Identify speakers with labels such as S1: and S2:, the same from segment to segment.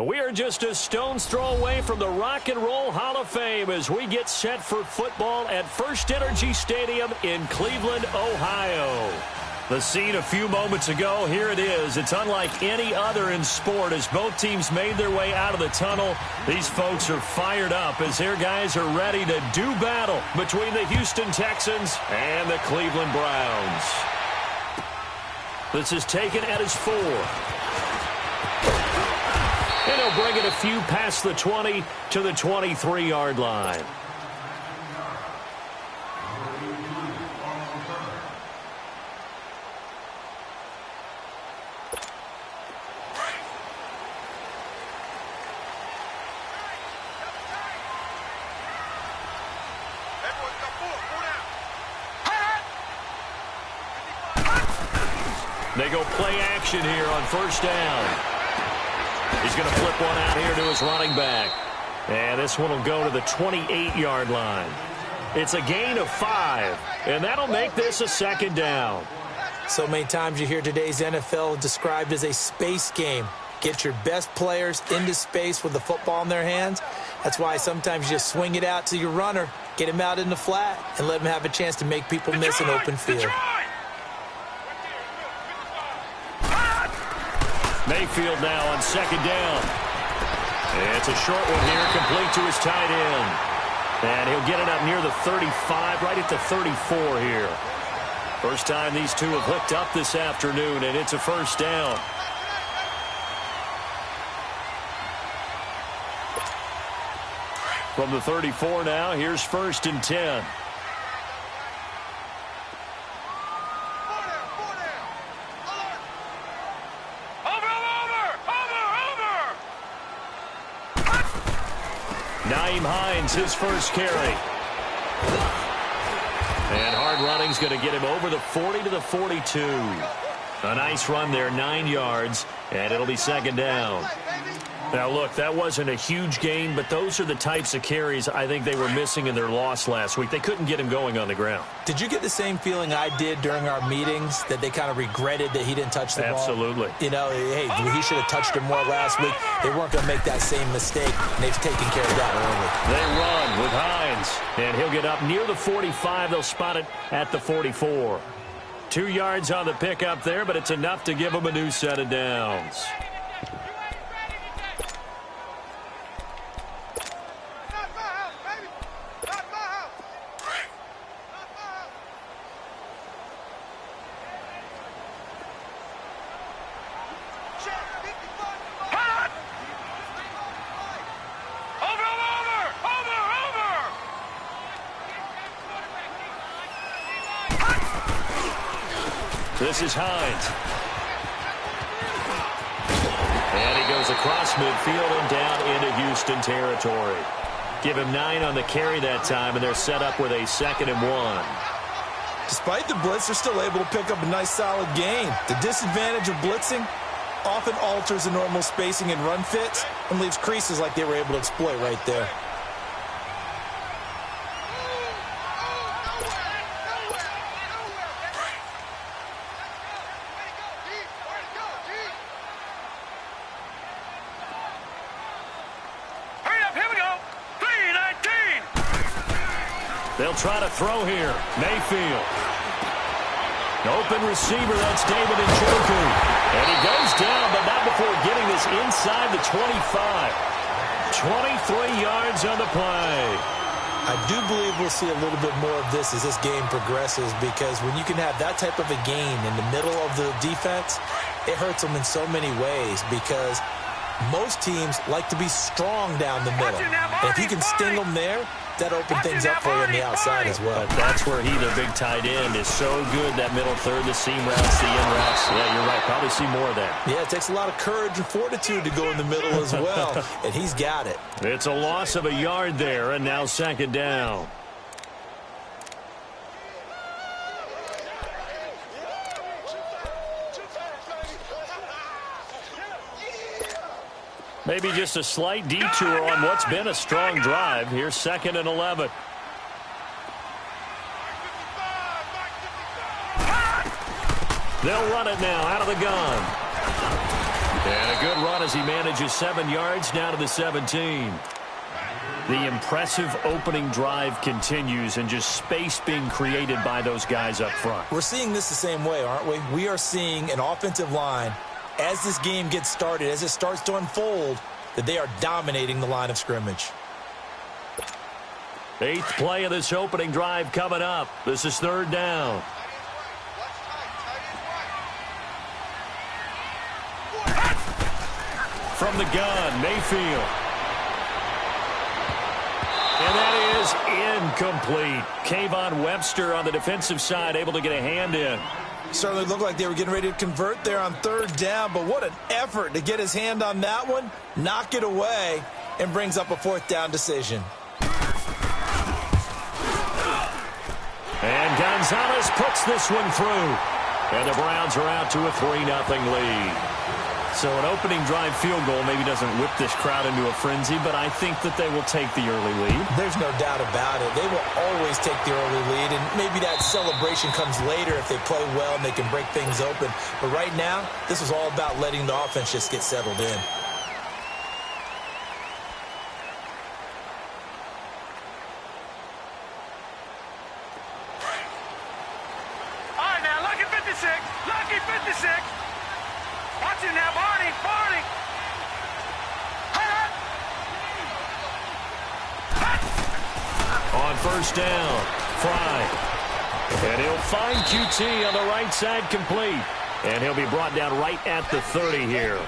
S1: We are just a stone's throw away from the Rock and Roll Hall of Fame as we get set for football at First Energy Stadium in Cleveland, Ohio. The scene a few moments ago, here it is. It's unlike any other in sport as both teams made their way out of the tunnel. These folks are fired up as their guys are ready to do battle between the Houston Texans and the Cleveland Browns. This is taken at his 4. And he'll bring it a few past the 20 to the 23-yard line. They go play action here on first down. He's going to flip one out here to his running back. And this one will go to the 28-yard line. It's a gain of 5, and that'll make this a second down.
S2: So many times you hear today's NFL described as a space game. Get your best players into space with the football in their hands. That's why sometimes you just swing it out to your runner, get him out in the flat, and let him have a chance to make people miss an open field.
S1: Mayfield now on second down. It's a short one here, complete to his tight end. And he'll get it up near the 35, right at the 34 here. First time these two have hooked up this afternoon, and it's a first down. From the 34 now, here's first and 10. Hines, his first carry. And hard running's going to get him over the 40 to the 42. A nice run there, 9 yards, and it'll be second down. Now, look, that wasn't a huge gain, but those are the types of carries I think they were missing in their loss last week. They couldn't get him going on the ground.
S2: Did you get the same feeling I did during our meetings, that they kind of regretted that he didn't touch the ball?
S1: Absolutely.
S2: You know, hey, he should have touched it more last week. They weren't going to make that same mistake, and they've taken care of that early.
S1: They run with Hines, and he'll get up near the 45. They'll spot it at the 44. 2 yards on the pickup there, but it's enough to give him a new set of downs. This is Hines. And he goes across midfield and down into Houston territory. Give him 9 on the carry that time, and they're set up with a 2nd and 1.
S3: Despite the blitz, they're still able to pick up a nice solid gain. The disadvantage of blitzing often alters the normal spacing and run fits and leaves creases like they were able to exploit right there.
S1: They'll try to throw here. Mayfield. Open receiver, that's David Njoku. And he goes down, but not before getting this inside the 25. 23 yards on the play.
S2: I do believe we'll see a little bit more of this as this game progresses, because when you can have that type of a gain in the middle of the defense, it hurts them in so many ways, because most teams like to be strong down the middle. And if you can sting them there, that opens things up for you on the outside as well.
S1: But that's where he, the big tight end, is so good. That middle third, the seam routes, the in routes. Yeah, you're right. Probably see more of that.
S2: Yeah, it takes a lot of courage and fortitude to go in the middle as well. And he's got it.
S1: It's a loss of a yard there, and now second down. Maybe just a slight detour on what's been a strong drive. Here's 2nd and 11. They'll run it now out of the gun. And a good run as he manages 7 yards down to the 17. The impressive opening drive continues, and just space being created by those guys up front.
S2: We're seeing this the same way, aren't we? We are seeing an offensive line, as this game gets started, as it starts to unfold, that they are dominating the line of scrimmage.
S1: 8th play of this opening drive coming up. This is 3rd down. From the gun, Mayfield. And that is incomplete. Kayvon Webster on the defensive side able to get a hand in.
S3: Certainly looked like they were getting ready to convert there on 3rd down, but what an effort to get his hand on that one, knock it away, and brings up a 4th down decision.
S1: And Gonzalez puts this one through. And the Browns are out to a 3-0 lead. So an opening drive field goal maybe doesn't whip this crowd into a frenzy, but I think that they will take the early lead.
S2: There's no doubt about it. They will always take the early lead, and maybe that celebration comes later if they play well and they can break things open. But right now, this is all about letting the offense just get settled in.
S4: All right, now, lucky 56. Lucky 56. Watch him now, Barney. Barney.
S1: On 1st down, Fry. And he'll find QT on the right side complete. And he'll be brought down right at the 30 here.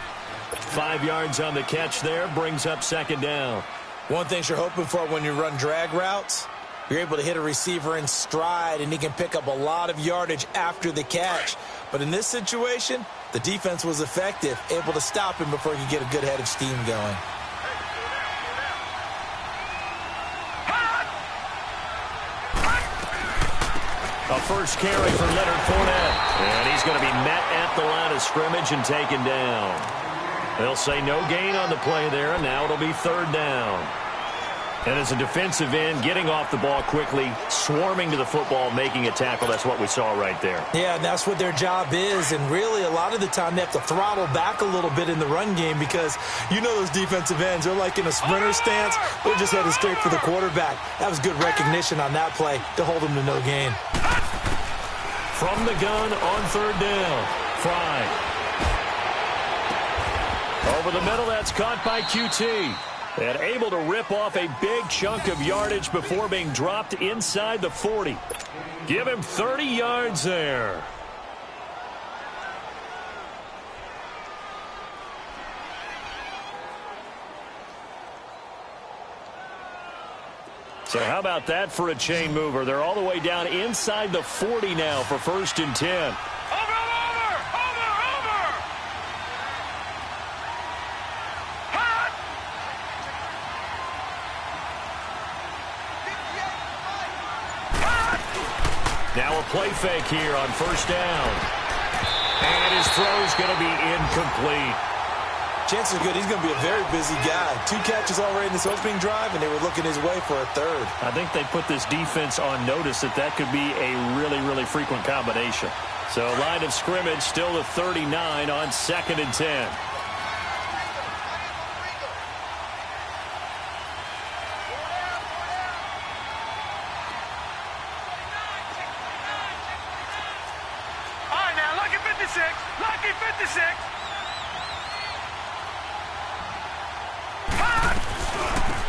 S1: 5 yards on the catch there, brings up 2nd down.
S2: One thing you're hoping for when you run drag routes, you're able to hit a receiver in stride, and he can pick up a lot of yardage after the catch. But in this situation, the defense was effective, able to stop him before he could get a good head of steam going.
S1: A first carry for Leonard Fournette. And he's going to be met at the line of scrimmage and taken down. They'll say no gain on the play there, and now it'll be 3rd down. And as a defensive end, getting off the ball quickly, swarming to the football, making a tackle, that's what we saw right there.
S2: Yeah, and that's what their job is. And really, a lot of the time, they have to throttle back a little bit in the run game because you know those defensive ends, they're like in a sprinter stance. They're just headed straight for the quarterback. That was good recognition on that play to hold them to no gain.
S1: From the gun on 3rd down, Fry. Over the middle, that's caught by QT. And able to rip off a big chunk of yardage before being dropped inside the 40. Give him 30 yards there. So how about that for a chain mover? They're all the way down inside the 40 now for 1st and 10. Now a play fake here on 1st down. And his throw's going to be incomplete.
S3: Chances are good he's going to be a very busy guy. 2 catches already in this opening drive, and they were looking his way for a 3rd.
S1: I think they put this defense on notice that could be a really, really frequent combination. So line of scrimmage still the 39 on 2nd and 10.
S4: Lucky 56.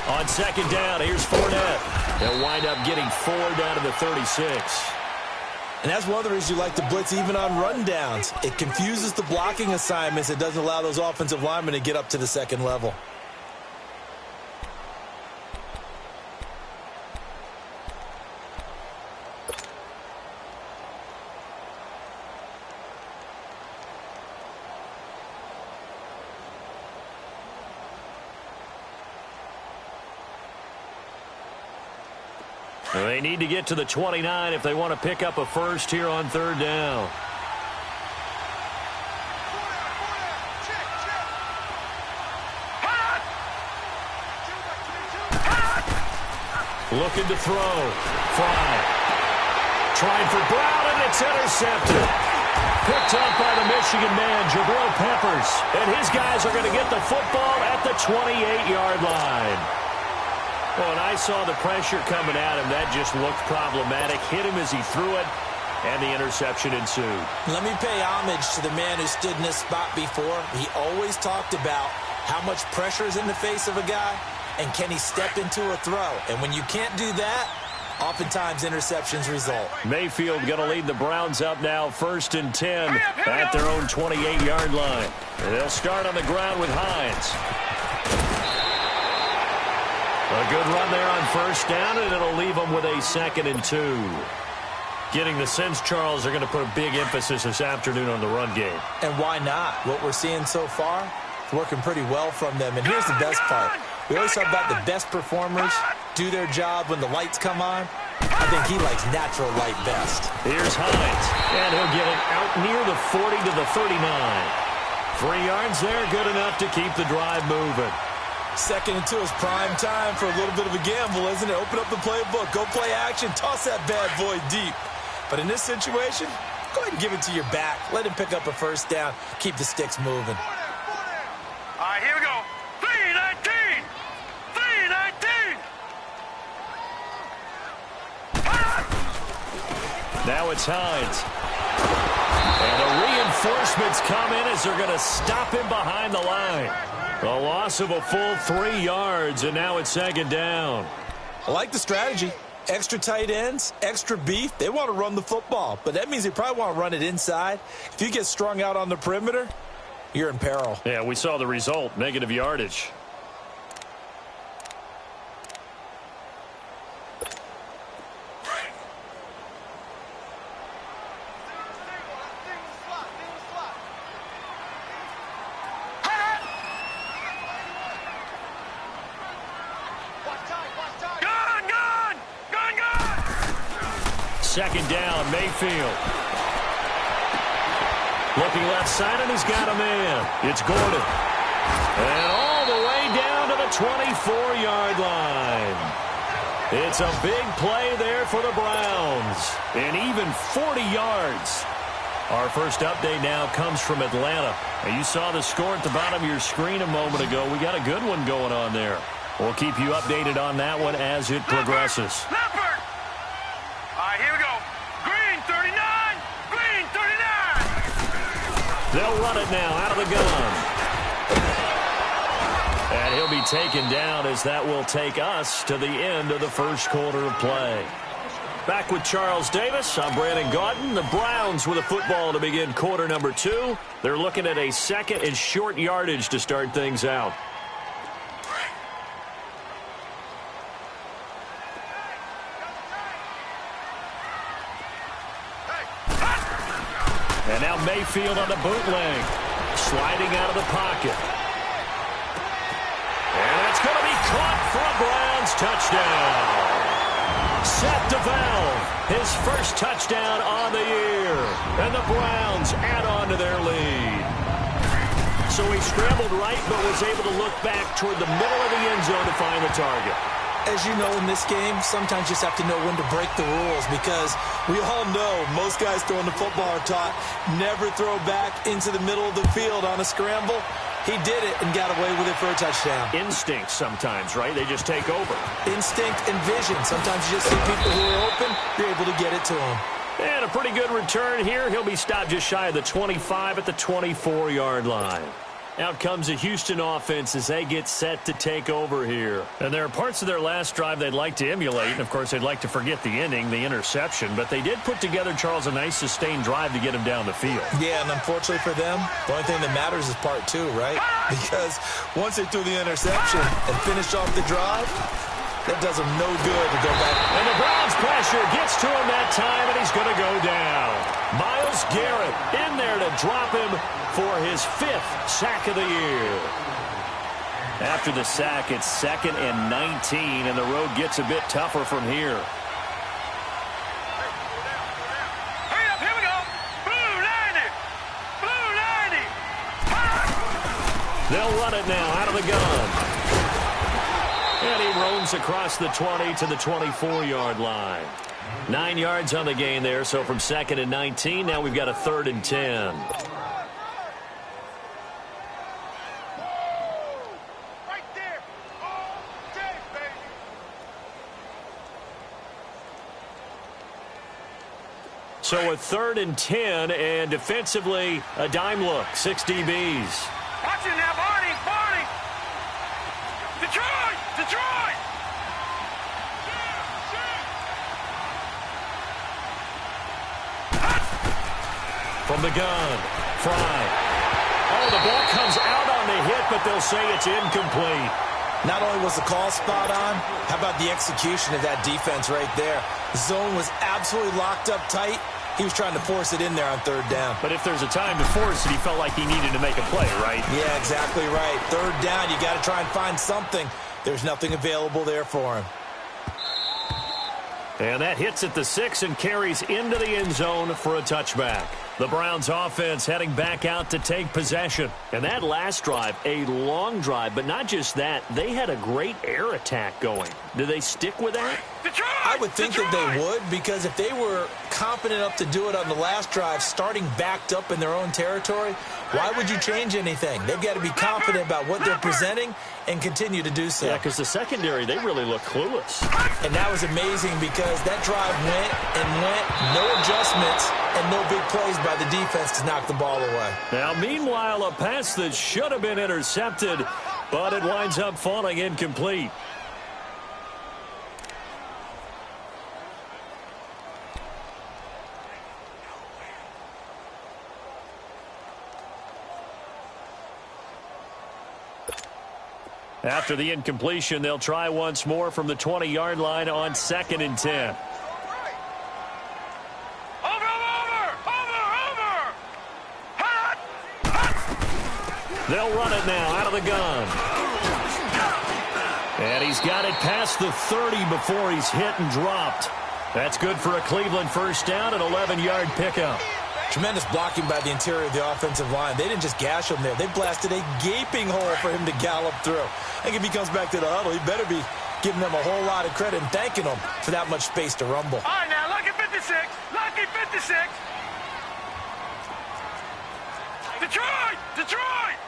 S1: On 2nd down, here's Fournette. They'll wind up getting 4 down to the 36.
S3: And that's one of the reasons you like to blitz even on rundowns. It confuses the blocking assignments. It doesn't allow those offensive linemen to get up to the 2nd level.
S1: They need to get to the 29 if they want to pick up a first here on 3rd down. Looking to throw. Fry. Trying for Brown, and it's intercepted. Picked up by the Michigan man, Jabril Peppers. And his guys are going to get the football at the 28-yard line. Well, and I saw the pressure coming at him. That just looked problematic. Hit him as he threw it, and the interception ensued.
S2: Let me pay homage to the man who stood in this spot before. He always talked about how much pressure is in the face of a guy, and can he step into a throw. And when you can't do that, oftentimes interceptions result.
S1: Mayfield going to lead the Browns up now, 1st and 10 at their own 28-yard line. They'll start on the ground with Hines. A good run there on 1st down, and it'll leave them with a 2nd and 2. Getting the sense, Charles, are going to put a big emphasis this afternoon on the run game.
S2: And why not? What we're seeing so far is working pretty well from them. And here's the best part. We always talk about the best performers do their job when the lights come on. I think he likes natural light best.
S1: Here's Hines, and he'll get it out near the 40 to the 39. 3 yards there, good enough to keep the drive moving.
S3: 2nd and 2 is prime time for a little bit of a gamble, isn't it? Open up the playbook, go play action, toss that bad boy deep. But in this situation, go ahead and give it to your back. Let him pick up a 1st down, keep the sticks moving.
S4: All right, here we go. 3-19. 3-19.
S1: Now it's Hines. And the reinforcements come in as they're going to stop him behind the line. A loss of a full 3 yards, and now it's 2nd down.
S3: I like the strategy. Extra tight ends, extra beef. They want to run the football, but that means they probably want to run it inside. If you get strung out on the perimeter, you're in peril.
S1: Yeah, we saw the result, negative yardage. Second down, Mayfield. Looking left side, and he's got a man. It's Gordon. And all the way down to the 24-yard line. It's a big play there for the Browns. And even 40 yards. Our first update now comes from Atlanta. And you saw the score at the bottom of your screen a moment ago. We got a good one going on there. We'll keep you updated on that one as it progresses.
S4: Here we go. Green 39. Green 39.
S1: They'll run it now out of the gun. And he'll be taken down as that will take us to the end of the first quarter of play. Back with Charles Davis. I'm Brandon Gaudin. The Browns with a football to begin quarter number 2. They're looking at a 2nd and short yardage to start things out. And now Mayfield on the bootleg. Sliding out of the pocket. And it's going to be caught for a Browns touchdown. Seth DeValve, his first touchdown on the year. And the Browns add on to their lead. So he scrambled right but was able to look back toward the middle of the end zone to find the target.
S2: As you know, in this game, sometimes you just have to know when to break the rules, because
S3: we all know most guys throwing the football are taught never throw back into the middle of the field on a scramble. He did it and got away with it for a touchdown.
S1: Instinct sometimes, right? They just take over.
S3: Instinct and vision. Sometimes you just see people who are open, you're able to get it to them.
S1: And a pretty good return here. He'll be stopped just shy of the 25 at the 24-yard line. Out comes the Houston offense as they get set to take over here. And there are parts of their last drive they'd like to emulate. And, of course, they'd like to forget the ending, the interception. But they did put together, Charles, a nice sustained drive to get him down the field.
S3: Yeah, and unfortunately for them, the only thing that matters is part 2, right? Because once they threw the interception and finished off the drive, that does them no good to go back.
S1: And the Browns pressure gets to him that time, and he's going to go down. Myles Garrett in there to drop him for his 5th sack of the year. After the sack, it's 2nd and 19, and the road gets a bit tougher from here.
S4: Hurry up, here we go. Blue 90. Blue 90.
S1: They'll run it now out of the gun. And he roams across the 20 to the 24-yard line. 9 yards on the gain there, so from 2nd and 19, now we've got a 3rd and 10. So a 3rd and 10, and defensively, a dime look, 6 DBs.
S4: Watch it now, Barney, Barney! Detroit! Detroit!
S1: From the gun, Fry. Oh, the ball comes out on the hit, but they'll say it's incomplete.
S2: Not only was the call spot on, how about the execution of that defense right there? The zone was absolutely locked up tight. He was trying to force it in there on 3rd down.
S1: But if there's a time to force it, he felt like he needed to make a play, right?
S2: Yeah, exactly right. 3rd down, you got to try and find something. There's nothing available there for him.
S1: And that hits at the 6 and carries into the end zone for a touchback. The Browns offense heading back out to take possession. And that last drive, a long drive, but not just that, they had a great air attack going. Do they stick with that?
S4: Detroit!
S2: I would think
S4: Detroit!
S2: that they would, because if they were confident enough to do it on the last drive, starting backed up in their own territory, why would you change anything? They've got to be confident about what they're presenting and continue to do so.
S1: Yeah, because the secondary, they really look clueless.
S2: And that was amazing because that drive went and went, no adjustments and no big plays by the defense to knock the ball away.
S1: Now, meanwhile, a pass that should have been intercepted, but it winds up falling incomplete. After the incompletion, they'll try once more from the 20-yard line on 2nd and 10. They'll run it now out of the gun. And he's got it past the 30 before he's hit and dropped. That's good for a Cleveland 1st down, an 11-yard pickup.
S2: Tremendous blocking by the interior of the offensive line. They didn't just gash him there. They blasted a gaping hole for him to gallop through. I think if he comes back to the huddle, he better be giving them a whole lot of credit and thanking them for that much space to rumble.
S4: All right, now, lucky 56. Lucky 56. Detroit! Detroit!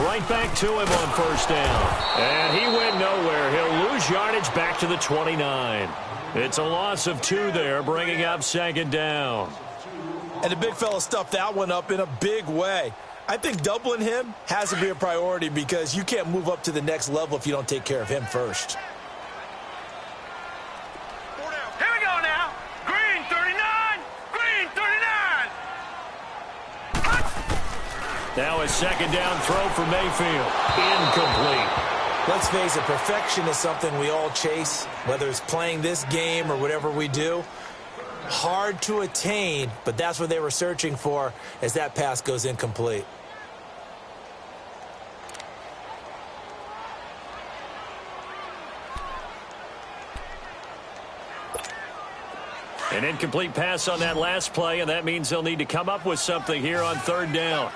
S1: Right back to him on 1st down. And he went nowhere. He'll lose yardage back to the 29. It's a loss of 2 there, bringing up 2nd down.
S2: And the big fella stuffed that one up in a big way. I think doubling him has to be a priority because you can't move up to the next level if you don't take care of him first.
S4: Here we go now. Green 39. Green 39.
S1: Now a 2nd down throw for Mayfield. Incomplete.
S2: Let's face it, perfection is something we all chase, whether it's playing this game or whatever we do. Hard to attain, but that's what they were searching for as that pass goes incomplete.
S1: An incomplete pass on that last play, and that means they'll need to come up with something here on 3rd down.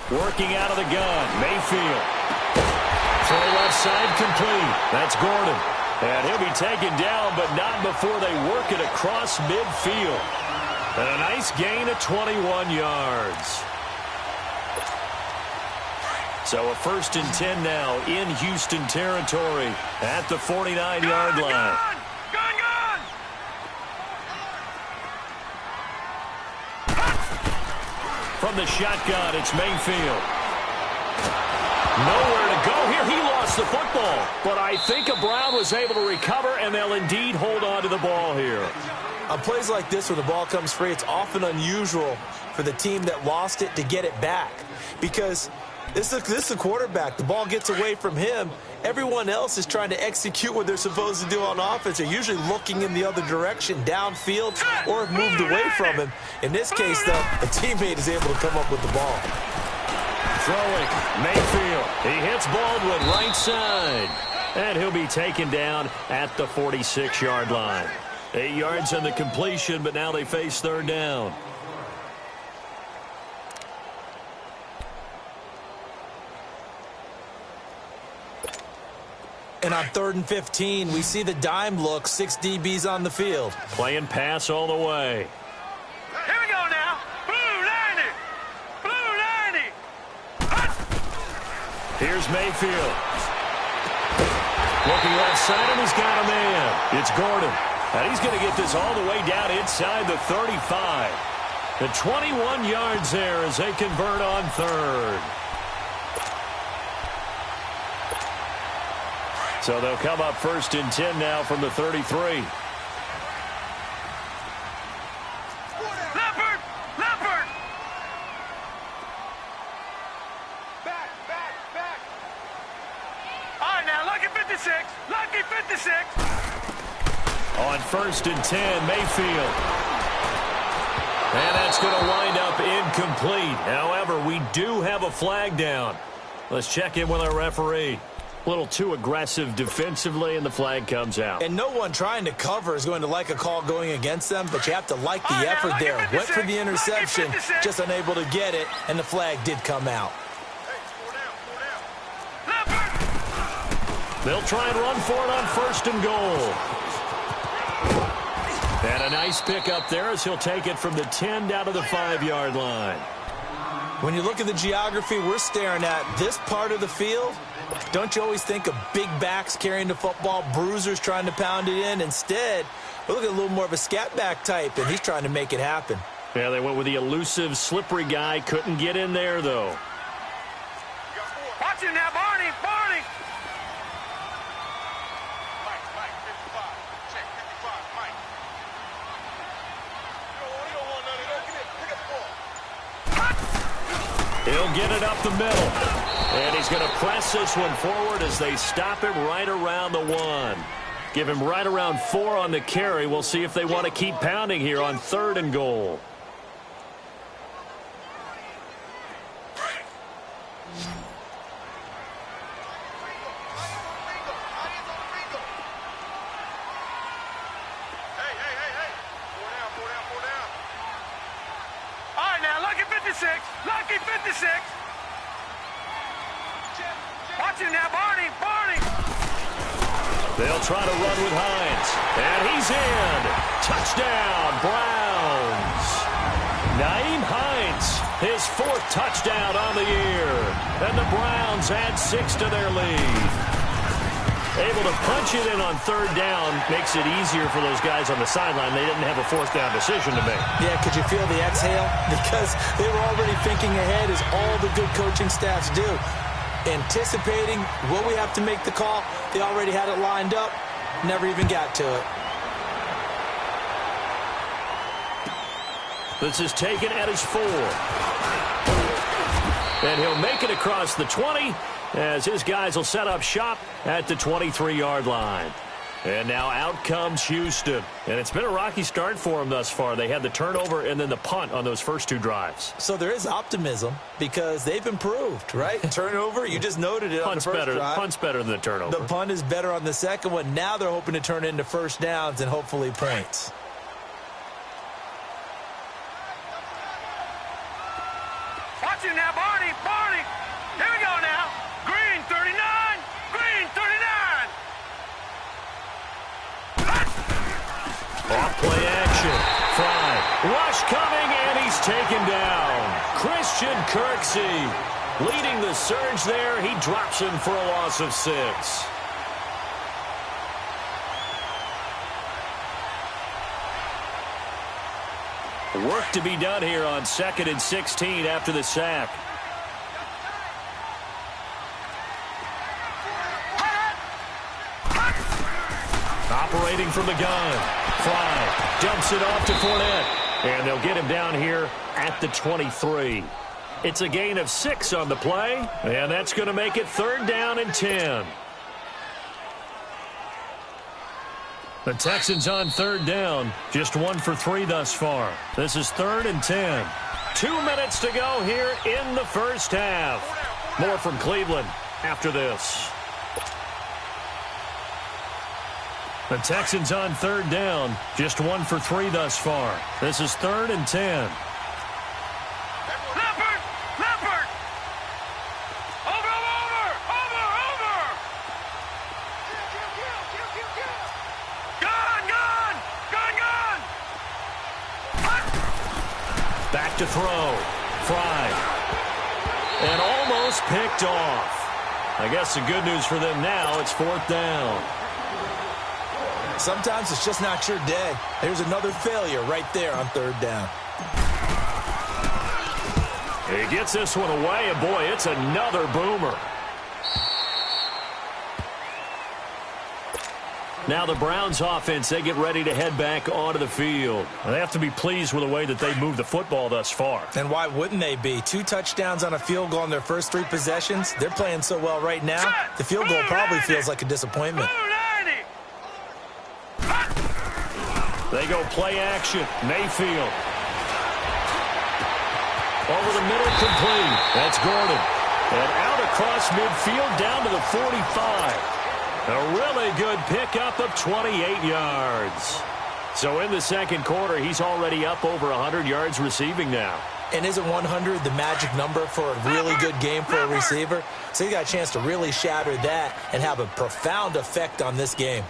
S1: Working out of the gun, Mayfield. Throw left side complete. That's Gordon. And he'll be taken down, but not before they work it across midfield. And a nice gain of 21 yards. So a 1st and 10 now in Houston territory at the 49-yard line. From the shotgun, it's Mayfield. Nowhere to go here. He lost the football. But I think a Brown was able to recover, and they'll indeed hold on to the ball here.
S2: On plays like this where the ball comes free, it's often unusual for the team that lost it to get it back. Because this is the quarterback. The ball gets away from him. Everyone else is trying to execute what they're supposed to do on offense. They're usually looking in the other direction, downfield, or have moved away from him. In this case, though, a teammate is able to come up with the ball.
S1: Throwing, Mayfield. He hits Baldwin right side. And he'll be taken down at the 46-yard line. 8 yards on the completion, but now they face third down.
S2: And on 3rd and 15, we see the dime look, 6 DBs on the field.
S1: Playing pass all the way.
S4: Here we go now. Blue 90. Blue 90. Hut.
S1: Here's Mayfield. Looking left side, and he's got a man. It's Gordon. And he's going to get this all the way down inside the 35. The 21 yards there as they convert on 3rd. So they'll come up 1st and 10 now from the 33.
S4: Leopard! Leopard! Back, back, back. All right, now, lucky 56. Lucky 56.
S1: On 1st and 10, Mayfield. And that's going to wind up incomplete. However, we do have a flag down. Let's check in with our referee. A little too aggressive defensively, and the flag comes out.
S2: And no one trying to cover is going to like a call going against them, but you have to like the effort there. Went for the interception, just unable to get it, and the flag did come out.
S1: They'll try and run for it on 1st and goal. And a nice pick up there as he'll take it from the 10 down to the 5-yard line.
S2: When you look at the geography we're staring at, this part of the field, don't you always think of big backs carrying the football, bruisers trying to pound it in? Instead, we look at a little more of a scat back type, and he's trying to make it happen.
S1: Yeah, they went with the elusive, slippery guy. Couldn't get in there, though.
S4: Watch it now, Barney! Barney! Mike, 55. Check, 55, Mike. You don't want none of that. Pick up the ball.
S1: He'll get it up the middle. And he's going to press this one forward as they stop him right around the 1. Give him right around 4 on the carry. We'll see if they want to keep pounding here on 3rd and goal.
S4: All right, now, lucky 56. Lucky 56. Watch him now, Barney! Barney!
S1: They'll try to run with Hines. And he's in. Touchdown, Browns. Nyheim Hines, his 4th touchdown on the year. And the Browns add 6 to their lead. Able to punch it in on 3rd down makes it easier for those guys on the sideline. They didn't have a 4th down decision to make.
S2: Yeah, could you feel the exhale? Because they were already thinking ahead, as all the good coaching staffs do. Anticipating what we have to make the call. They already had it lined up. Never even got to it.
S1: This is taken at his 4. And he'll make it across the 20 as his guys will set up shop at the 23-yard line. And now out comes Houston. And it's been a rocky start for them thus far. They had the turnover and then the punt on those first 2 drives.
S2: So there is optimism because they've improved, right? Turnover, you just noted it on the first drive.
S1: Punt's better than the turnover.
S2: The punt is better on the second one. Now they're hoping to turn it into 1st downs and hopefully points.
S4: Watch him now, Barney! Barney! Here we go now! Green 39! Green 39!
S1: Off-play action. Fry. Rush coming, and he's taken down. Christian Kirksey leading the surge there. He drops him for a loss of 6. Work to be done here on 2nd and 16 after the sack. Operating from the gun. Fly dumps it off to Fournette. And they'll get him down here at the 23. It's a gain of 6 on the play. And that's going to make it 3rd down and 10. The Texans on 3rd down. Just 1 for 3 thus far. This is 3rd and 10. 2 minutes to go here in the first half. More from Cleveland after this. The Texans on third down. Just 1 for 3 thus far. This is 3rd and 10.
S4: Leopard! Over! Gun!
S1: Back to throw. Fry. And almost picked off. I guess the good news for them now, it's 4th down.
S2: Sometimes it's just not your day. Here's another failure right there on 3rd down.
S1: He gets this one away, and boy, it's another boomer. Now the Browns offense, they get ready to head back onto the field. They have to be pleased with the way that they've moved the football thus far.
S2: And why wouldn't they be? 2 touchdowns on a field goal in their first 3 possessions. They're playing so well right now, the field goal probably feels like a disappointment.
S1: They go play action. Mayfield. Over the middle, complete. That's Gordon. And out across midfield down to the 45. A really good pickup of 28 yards. So in the second quarter, he's already up over 100 yards receiving now.
S2: And isn't 100 the magic number for a really good game for a receiver? So he got a chance to really shatter that and have a profound effect on this game.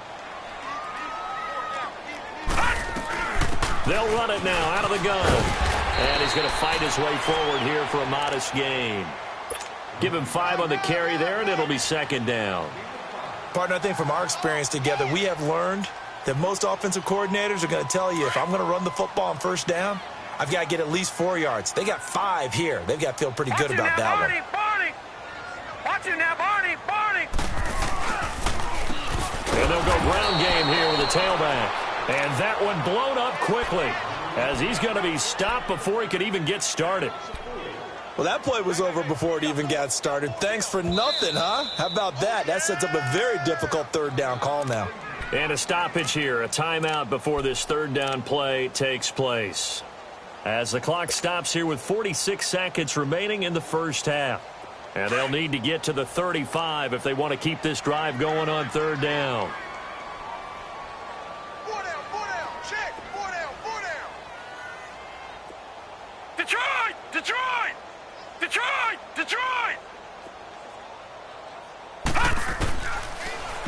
S1: They'll run it now out of the gun. And he's going to fight his way forward here for a modest gain. Give him 5 on the carry there, and it'll be 2nd down.
S2: Partner, I think from our experience together, we have learned that most offensive coordinators are going to tell you, if I'm going to run the football on 1st down, I've got to get at least 4 yards. They got 5 here. They've got to feel pretty good about that one.
S4: Barney! Watch it now, Barney!
S1: And they'll go ground game here with a tailback. And that one blown up quickly as he's going to be stopped before he could even get started.
S2: Well, that play was over before it even got started. Thanks for nothing, huh? How about that? That sets up a very difficult 3rd down call now.
S1: And a stoppage here, a timeout before this 3rd down play takes place. As the clock stops here with 46 seconds remaining in the first half. And they'll need to get to the 35 if they want to keep this drive going on 3rd down.
S4: 4 down, check, 4 down. Detroit!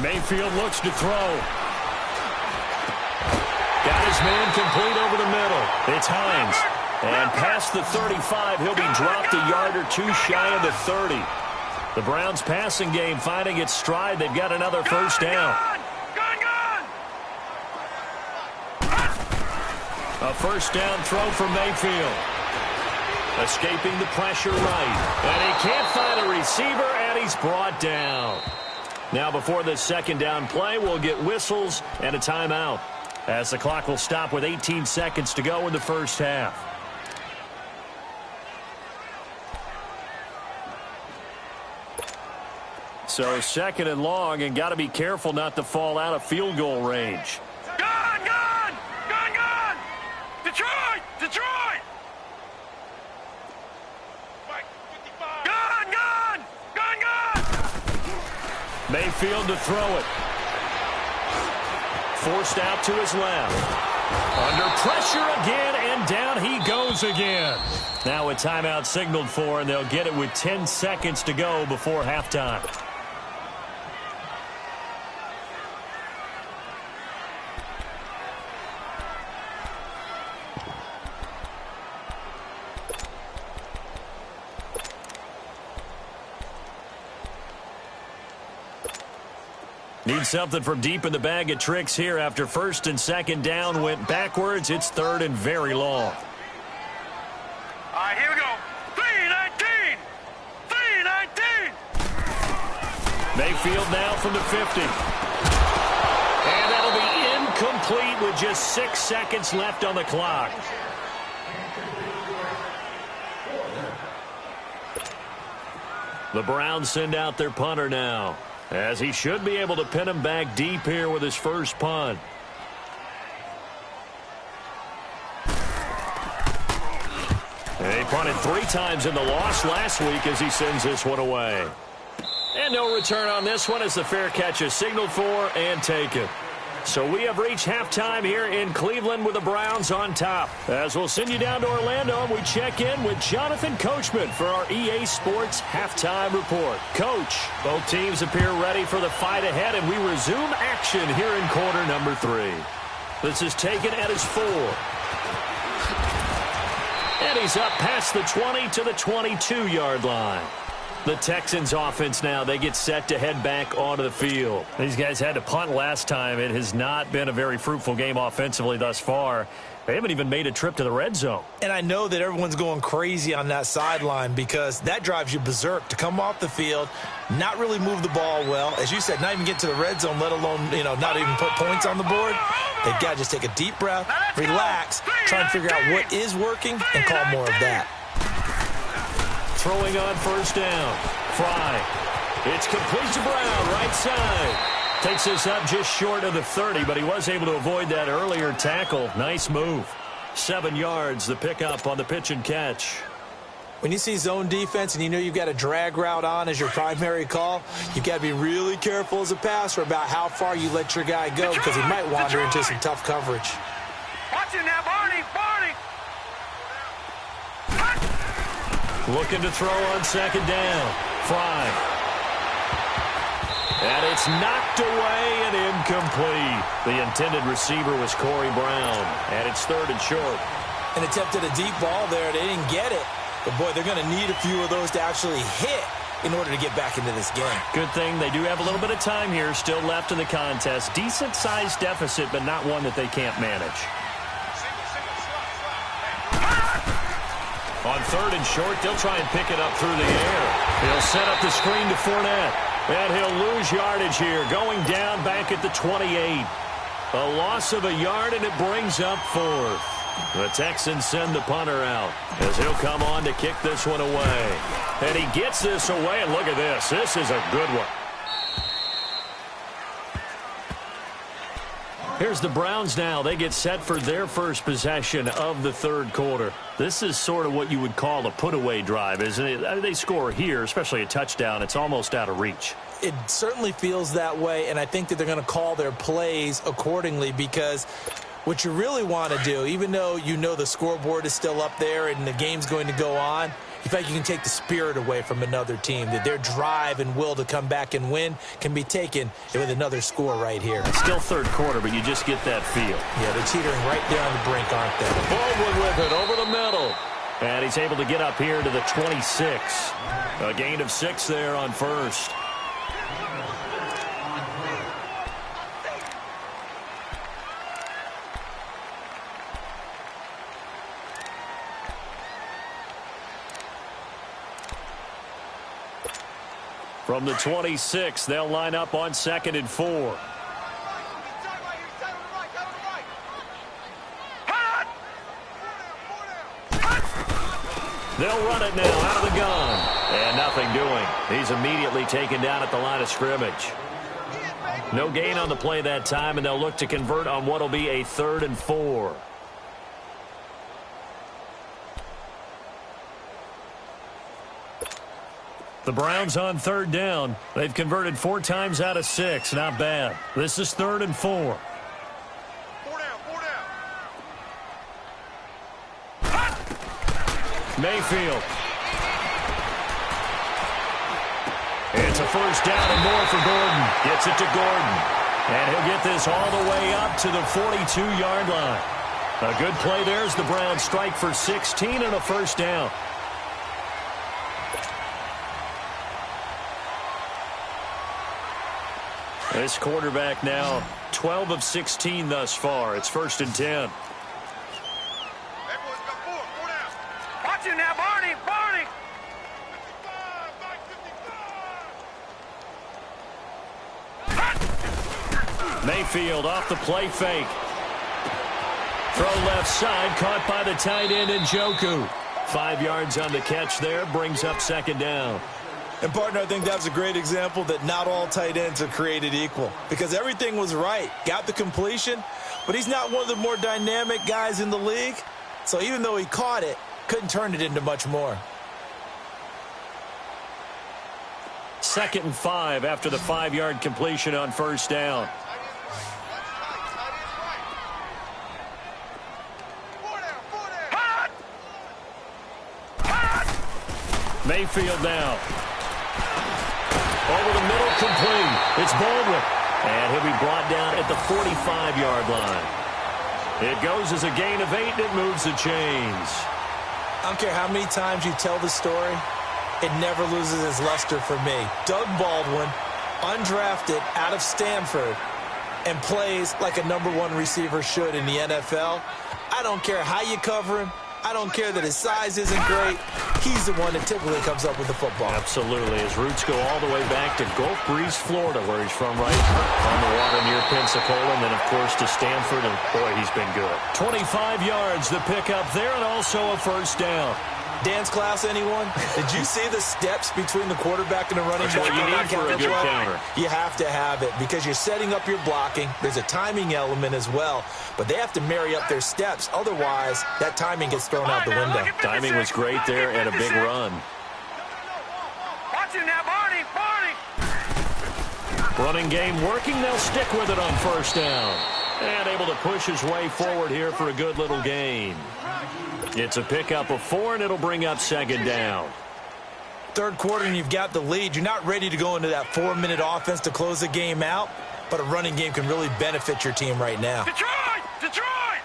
S1: Mayfield looks to throw. Got his man complete over the middle. It's Hines. And past the 35, he'll be dropped a yard or 2 shy of the 30. The Browns passing game finding its stride. They've got another 1st down. A 1st down throw for Mayfield. Escaping the pressure right. And he can't find a receiver, and he's brought down. Now before this 2nd down play, we'll get whistles and a timeout, as the clock will stop with 18 seconds to go in the first half. So 2nd and long, and got to be careful not to fall out of field goal range.
S4: Gun! Detroit! Gun!
S1: Mayfield to throw it. Forced out to his left. Under pressure again, and down he goes again. Now a timeout signaled for, and they'll get it with 10 seconds to go before halftime. Need something from deep in the bag of tricks here after 1st and 2nd down went backwards. It's 3rd and very long.
S4: All right, here we go. 3-19.
S1: Mayfield now from the 50. And that'll be incomplete with just 6 seconds left on the clock. The Browns send out their punter now, as he should be able to pin him back deep here with his first punt. And he punted 3 times in the loss last week as he sends this one away. And no return on this one as the fair catch is signaled for and taken. So we have reached halftime here in Cleveland with the Browns on top. As we'll send you down to Orlando, and we check in with Jonathan Coachman for our EA Sports Halftime Report. Coach, both teams appear ready for the fight ahead, and we resume action here in quarter number 3. This is taken at his 4. And he's up past the 20 to the 22-yard line. The Texans offense now, they get set to head back onto the field. These guys had to punt last time. It has not been a very fruitful game offensively thus far. They haven't even made a trip to the red zone.
S2: And I know that everyone's going crazy on that sideline because that drives you berserk to come off the field, not really move the ball well. As you said, not even get to the red zone, let alone, not even put points on the board. They've got to just take a deep breath, relax, try and figure out what is working, and call more of that.
S1: Throwing on first down. Fry. It's complete to Brown, right side. Takes this up just short of the 30, but he was able to avoid that earlier tackle. Nice move. 7 yards, the pickup on the pitch and catch.
S2: When you see zone defense and you know you've got a drag route on as your primary call, you've got to be really careful as a passer about how far you let your guy go because he might wander into some tough coverage.
S4: Watch it now, Barney!
S1: Looking to throw on second down. Fry. And it's knocked away and incomplete. The intended receiver was Corey Brown. And it's 3rd and short.
S2: An attempt at a deep ball there. They didn't get it. But, boy, they're going to need a few of those to actually hit in order to get back into this game.
S1: Good thing they do have a little bit of time here still left in the contest. Decent-sized deficit, but not one that they can't manage. On 3rd and short, they'll try and pick it up through the air. He'll set up the screen to Fournette. And he'll lose yardage here, going down back at the 28. A loss of a yard, and it brings up 4th. The Texans send the punter out as he'll come on to kick this one away. And he gets this away, and look at this. This is a good one. Here's the Browns now. They get set for their first possession of the 3rd quarter. This is sort of what you would call a put-away drive, isn't it? They score here, especially a touchdown. It's almost out of reach.
S2: It certainly feels that way, and I think that they're going to call their plays accordingly because what you really want to do, even though you know the scoreboard is still up there and the game's going to go on, in fact, you can take the spirit away from another team, that their drive and will to come back and win can be taken with another score right here.
S1: It's still 3rd quarter, but you just get that feel.
S2: Yeah, they're teetering right there on the brink, aren't they?
S1: Baldwin with it over the middle. And he's able to get up here to the 26. A gain of 6 there on 1st. From the 26, they'll line up on 2nd and 4. They'll run it now out of the gun. And nothing doing. He's immediately taken down at the line of scrimmage. No gain on the play that time, and they'll look to convert on what will be a 3rd and 4. The Browns on 3rd down. They've converted 4 times out of 6. Not bad. This is 3rd and 4.
S4: 4 down.
S1: Mayfield. It's a first down and more for Gordon. Gets it to Gordon. And he'll get this all the way up to the 42-yard line. A good play there as the Browns strike for 16 and a first down. This quarterback now 12 of 16 thus far. It's 1st and 10.
S4: Watch it now, Barney!
S1: Mayfield off the play fake. Throw left side, caught by the tight end Njoku. 5 yards on the catch there, brings up 2nd down.
S3: And, partner, I think that's a great example that not all tight ends are created equal because everything was right. Got the completion, but he's not one of the more dynamic guys in the league. So even though he caught it, couldn't turn it into much more.
S1: 2nd and 5 after the 5-yard completion on first down. Mayfield now. Over the middle, complete. It's Baldwin. And he'll be brought down at the 45-yard line. It goes as a gain of 8, and it moves the chains.
S2: I don't care how many times you tell the story, it never loses its luster for me. Doug Baldwin, undrafted out of Stanford, and plays like a #1 receiver should in the NFL. I don't care how you cover him. I don't care that his size isn't great. He's the one that typically comes up with the football.
S1: Absolutely. His roots go all the way back to Gulf Breeze, Florida, where he's from, right on the water near Pensacola, and then, of course, to Stanford, and, boy, he's been good. 25 yards, the pickup there, and also a first down.
S2: Dance class, anyone? Did you see the steps between the quarterback and the running back?
S1: That's what you need for a good counter.
S2: You have to have it because you're setting up your blocking. There's a timing element as well, but they have to marry up their steps. Otherwise, that timing gets thrown out the window.
S1: Timing was great there and a big run.
S4: Watch it now, Barney, Barney.
S1: Running game working. They'll stick with it on first down. And able to push his way forward here for a good little gain. It's a pickup of 4, and it'll bring up second down.
S2: Third quarter, and you've got the lead. You're not ready to go into that 4-minute offense to close the game out, but a running game can really benefit your team right now.
S4: Detroit! Detroit!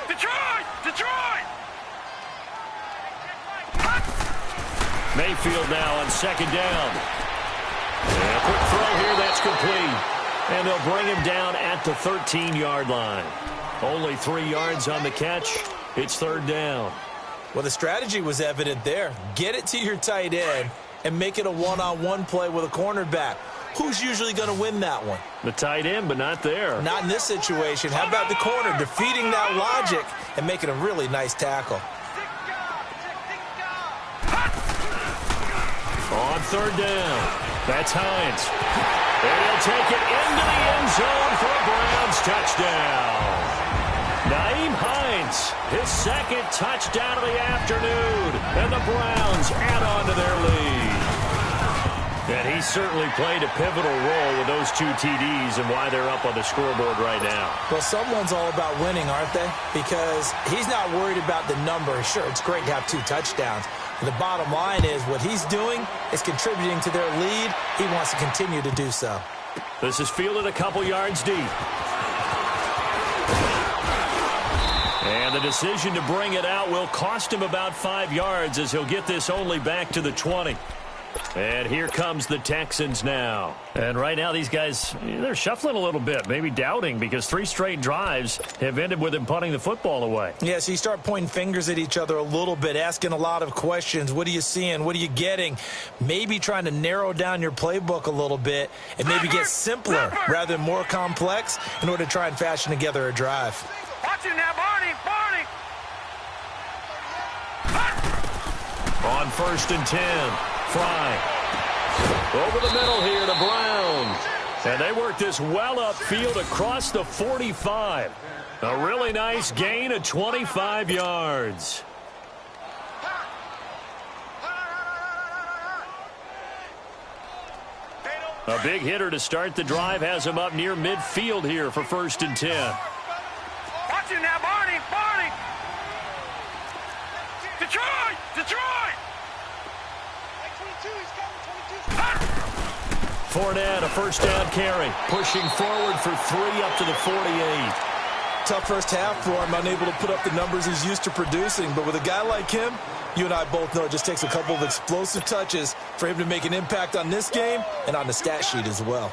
S4: Detroit! Detroit!
S1: Mayfield now on second down. And a quick throw here, that's complete. And they'll bring him down at the 13-yard line. Only 3 yards on the catch. It's third down.
S2: Well, the strategy was evident there. Get it to your tight end and make it a one-on-one play with a cornerback. Who's usually going to win that one?
S1: The tight end, but not there.
S2: Not in this situation. How about the corner defeating that logic and making a really nice tackle?
S1: On third down, that's Hines. And he'll take it into the end zone for a Browns touchdown. Nyheim Hines, his second touchdown of the afternoon, and the Browns add on to their lead. And he certainly played a pivotal role with those 2 TDs and why they're up on the scoreboard right now.
S2: Well, someone's all about winning, aren't they? Because he's not worried about the number. Sure, it's great to have 2 touchdowns. But the bottom line is what he's doing is contributing to their lead. He wants to continue to do so.
S1: This is fielded a couple yards deep. And the decision to bring it out will cost him about 5 yards as he'll get this only back to the 20. And here comes the Texans now. And right now these guys, they're shuffling a little bit, maybe doubting, because 3 straight drives have ended with him punting the football away.
S2: Yeah, so you start pointing fingers at each other a little bit, asking a lot of questions. What are you seeing? What are you getting? Maybe trying to narrow down your playbook a little bit and maybe get simpler rather than more complex in order to try and fashion together a drive.
S4: Watch it now, Barney, Barney.
S1: On first and 10. Fry. Over the middle here to Brown. And they work this well upfield across the 45. A really nice gain of 25 yards. A big hitter to start the drive has him up near midfield here for first and 10.
S4: Watch it now, Barney, Barney. Detroit, Detroit.
S1: Fournette, a first down carry, pushing forward for 3 up to the 48.
S2: Tough first half for him, unable to put up the numbers he's used to producing. But with a guy like him, you and I both know it just takes a couple of explosive touches for him to make an impact on this game and on the stat sheet as well.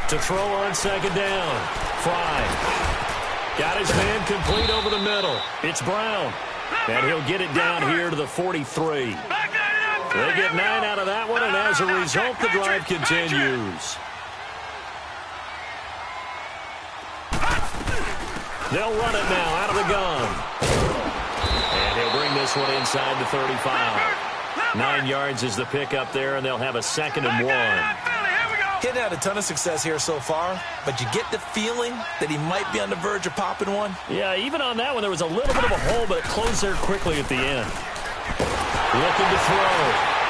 S1: To throw on second down. Fry. Got his man complete over the middle. It's Brown. And he'll get it down here to the 43. They get 9 out of that one, and as a result, the drive continues. They'll run it now out of the gun. And he'll bring this one inside the 35. 9 yards is the pickup there, and they'll have a 2nd and 1.
S4: Here we go.
S3: He hadn't had a ton of success here so far, but you get the feeling that he might be on the verge of popping one.
S1: Yeah, even on that one, there was a little bit of a hole, but it closed there quickly at the end. Looking to throw.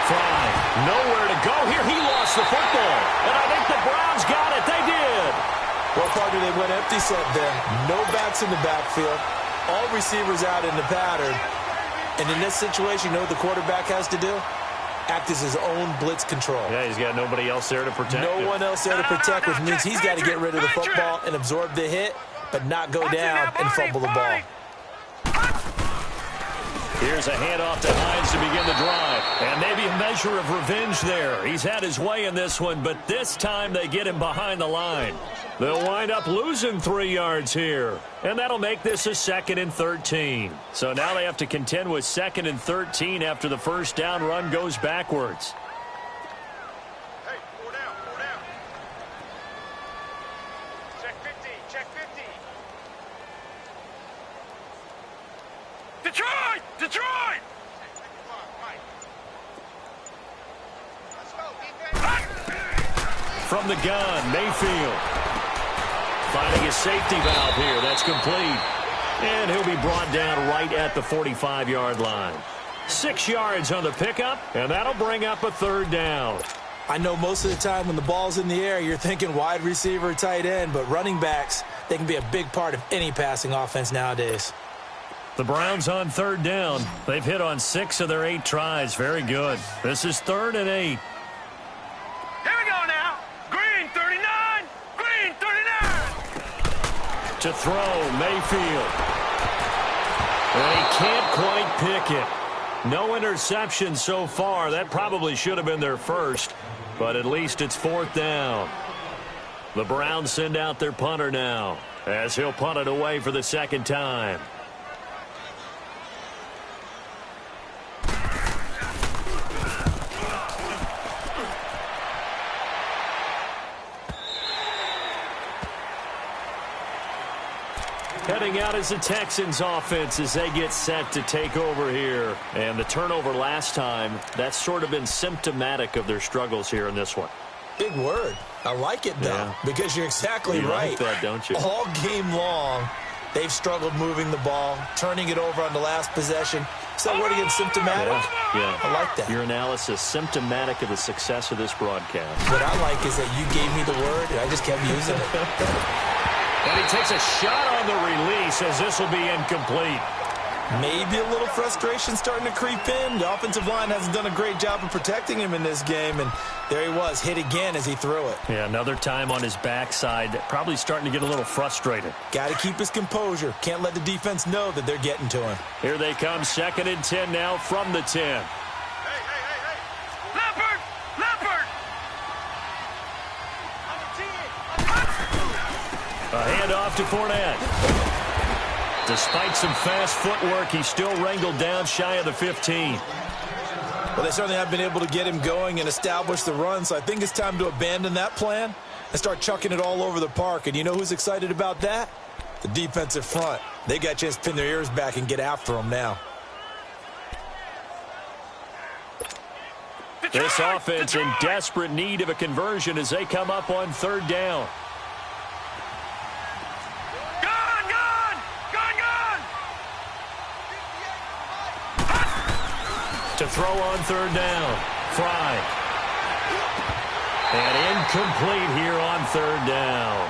S1: Fry. Nowhere to go here. He lost the football. And I think the Browns got it. They did.
S3: Well, partner, they went empty set there. No backs in the backfield. All receivers out in the pattern. And in this situation, you know what the quarterback has to do? Act as his own blitz control.
S1: Yeah, he's got nobody else there to protect him.
S3: No one else there to protect, which means he's got to get rid of the football and absorb the hit, but not go down and fumble the ball.
S1: Here's a handoff to Hines to begin the drive. And maybe a measure of revenge there. He's had his way in this one, but this time they get him behind the line. They'll wind up losing 3 yards here. And that'll make this a 2nd and 13. So now they have to contend with 2nd and 13 after the first down run goes backwards.
S4: Hey, 4 down, 4 down. Check 50, check 50. Detroit! Detroit! Let's go, defense.
S1: From the gun, Mayfield. Finding his safety valve here. That's complete. And he'll be brought down right at the 45-yard line. 6 yards on the pickup, and that'll bring up a 3rd down.
S3: I know most of the time when the ball's in the air, you're thinking wide receiver, tight end, but running backs, they can be a big part of any passing offense nowadays.
S1: The Browns on 3rd down. They've hit on 6 of their 8 tries. Very good. This is 3rd and 8.
S4: Here we go now. Green 39. Green 39.
S1: To throw, Mayfield. And he can't quite pick it. No interception so far. That probably should have been their first, but at least it's 4th down. The Browns send out their punter now, as he'll punt it away for the 2nd time. Heading out is the Texans offense as they get set to take over here. And the turnover last time, that's sort of been symptomatic of their struggles here in this one.
S3: Big word. I like it, though, because you're exactly right.
S1: You like that, don't you?
S3: All game long, they've struggled moving the ball, turning it over on the last possession. So that word again, symptomatic?
S1: Yeah.
S3: I like that.
S1: Your analysis, symptomatic of the success of this broadcast.
S3: What I like is that you gave me the word, and I just kept using it.
S1: And he takes a shot on the release as this will be incomplete.
S3: Maybe a little frustration starting to creep in. The offensive line hasn't done a great job of protecting him in this game, and there he was, hit again as he threw it.
S1: Yeah, another time on his backside, probably starting to get a little frustrated.
S3: Got to keep his composure. Can't let the defense know that they're getting to him.
S1: Here they come, 2nd and 10 now from the 10.
S4: Hey. Leopard! Leopard!
S1: A handoff to Fournette. Despite some fast footwork, he's still wrangled down shy of the 15.
S3: Well, they certainly have been able to get him going and establish the run, so I think it's time to abandon that plan and start chucking it all over the park. And you know who's excited about that? The defensive front. They got a chance to pin their ears back and get after him now.
S1: This offense in desperate need of a conversion as they come up on 3rd down. To throw on 3rd down. Fry. And incomplete here on 3rd down.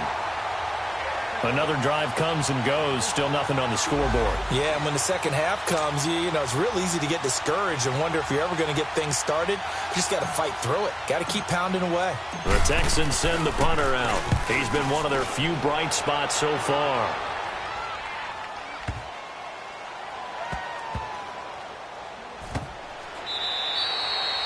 S1: Another drive comes and goes. Still nothing on the scoreboard.
S3: Yeah, and when the second half comes, you know, it's real easy to get discouraged and wonder if you're ever going to get things started. You just got to fight through it. Got to keep pounding away.
S1: The Texans send the punter out. He's been one of their few bright spots so far.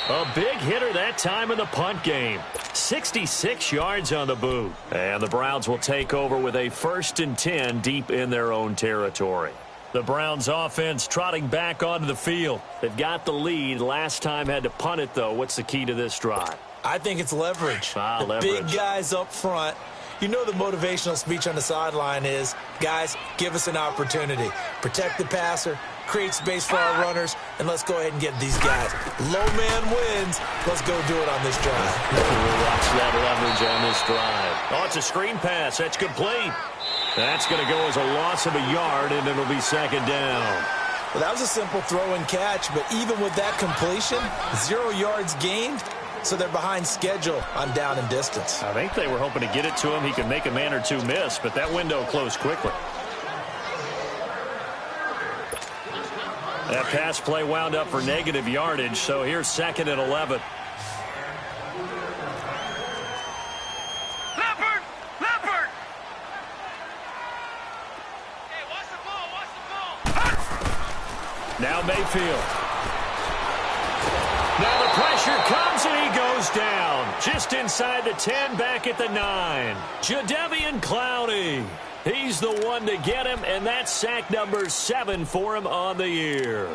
S1: A big hitter that time in the punt game. 66 yards on the boot. And the Browns will take over with a 1st and 10 deep in their own territory. The Browns offense trotting back onto the field. They've got the lead. Last time had to punt it, though. What's the key to this drive?
S3: I think it's leverage.
S1: Leverage.
S3: Big guys up front. You know the motivational speech on the sideline is, guys, give us an opportunity. Protect the passer,
S2: create space for our runners, and let's go ahead and get these guys. Low man wins. Let's go do it on this drive.
S1: We'll watch that leverage on this drive. Oh, it's a screen pass. That's complete. That's going to go as a loss of a yard, and it'll be second down.
S2: Well, that was a simple throw and catch, but even with that completion, 0 yards gained, so they're behind schedule on down and distance.
S1: I think they were hoping to get it to him. He could make a man or two miss, but that window closed quickly. That pass play wound up for negative yardage, so here's second and 11.
S4: Leopard! Hey, watch the ball!
S1: Now Mayfield. Now the pressure comes and he goes down. Just inside the 10, back at the 9. Jadeveon Clowney. He's the one to get him, and that's sack number 7 for him on the year.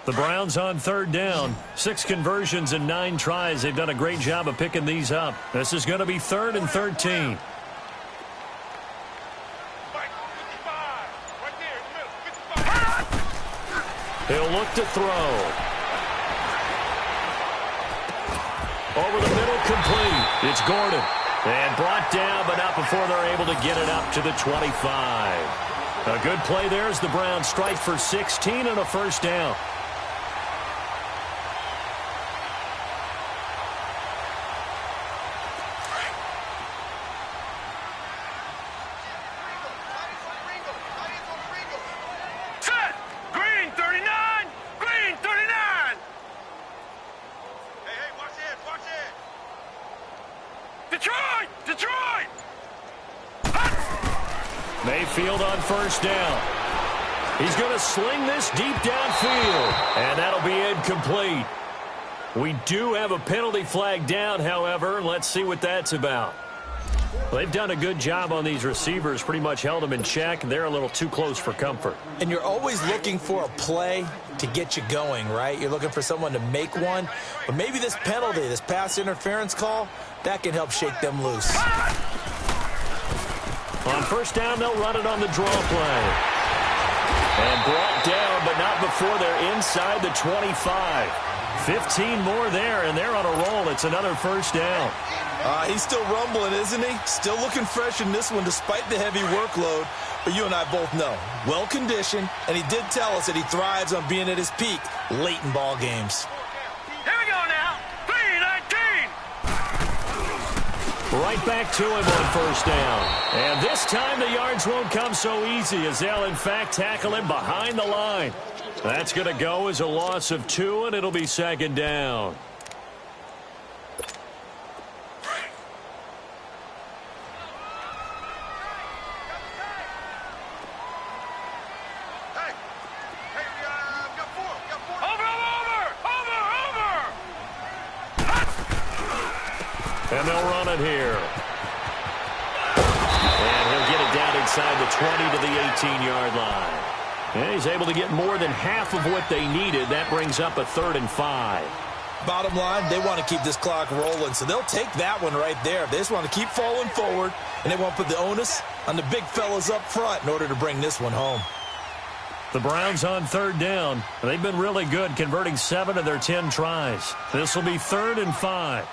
S1: The Browns on third down. 6 conversions and 9 tries. They've done a great job of picking these up. This is going to be 3rd and 13. He'll look to throw. Over the middle, complete. It's Gordon. And brought down, but not before they're able to get it up to the 25. A good play there as the Browns strike for 16 and a first down.
S4: Detroit!
S1: Mayfield on first down. He's going to sling this deep downfield, and that'll be incomplete. We do have a penalty flag down, however. Let's see what that's about. They've done a good job on these receivers, pretty much held them in check. They're a little too close for comfort.
S2: And you're always looking for a play to get you going, right? You're looking for someone to make one. But maybe this penalty, this pass interference call, that can help shake them loose.
S1: On first down, they'll run it on the draw play. And brought down, but not before they're inside the 25. 15 more there, and they're on a roll. It's another first down.
S2: He's still rumbling, isn't he? Still looking fresh in this one despite the heavy workload. But you and I both know, well-conditioned, and he did tell us that he thrives on being at his peak late in ball games.
S4: Here we go now. 3-19.
S1: Right back to him on first down. And this time the yards won't come so easy as they'll, in fact, tackle him behind the line. That's going to go as a loss of 2, and it'll be second down. And they'll run it here. And he'll get it down inside the 20 to the 18-yard line. And he's able to get more than half of what they needed. That brings up a 3rd and 5.
S2: Bottom line, they want to keep this clock rolling, so they'll take that one right there. They just want to keep falling forward, and they won't put the onus on the big fellas up front in order to bring this one home.
S1: The Browns on third down. They've been really good, converting 7 of their 10 tries. This will be 3rd and 5.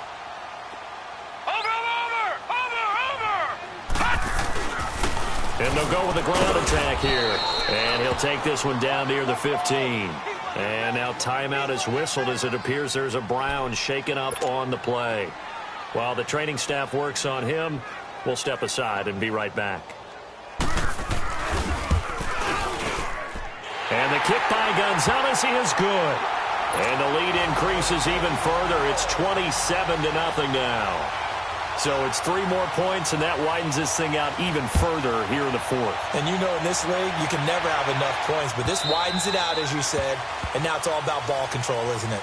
S1: And they'll go with the ground attack here. And he'll take this one down near the 15. And now timeout is whistled as it appears there's a Brown shaken up on the play. While the training staff works on him, we'll step aside and be right back. And the kick by Gonzalez is good. And the lead increases even further. It's 27-0 now. So it's 3 more points, and that widens this thing out even further here in the 4th.
S2: And you know in this league, you can never have enough points, but this widens it out, as you said, and now it's all about ball control, isn't it?